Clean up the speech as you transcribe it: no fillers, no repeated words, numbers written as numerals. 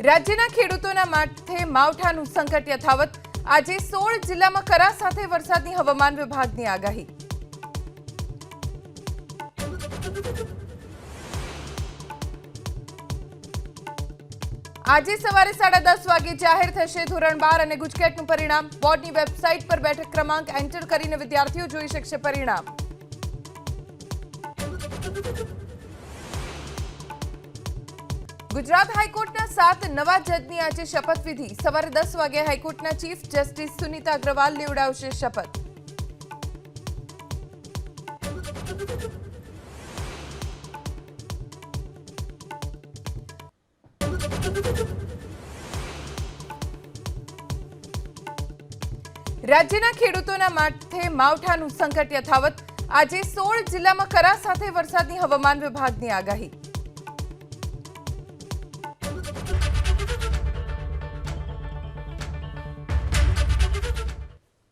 રાજ્યના ખેડૂતોના માથે માવઠાનું સંકટ યથાવત। આજે 16 જિલ્લામાં કરા સાથે વરસાદની હવામાન વિભાગની આગાહી। આજે સવારે 10:30 વાગે જાહેર થશે ધોરણ 12 અને ગુજકેટનું પરિણામ। બોર્ડની વેબસાઇટ પર બેઠક ક્રમાંક એન્ટર કરીને વિદ્યાર્થીઓ જોઈ શકશે પરિણામ। ગુજરાત હાઈકોર્ટના 7 નવા જજની આજે શપથવિધિ। સવારે 10 વાગે હાઈકોર્ટના ચીફ જસ્ટિસ સુનીતા અગ્રવાલ લેવડાવશે શપથ। રાજ્યના ખેડૂતોના માથે માવઠાનું સંકટ યથાવત। આજે 16 જિલ્લામાં કરા સાથે વરસાદની હવામાન વિભાગની આગાહી।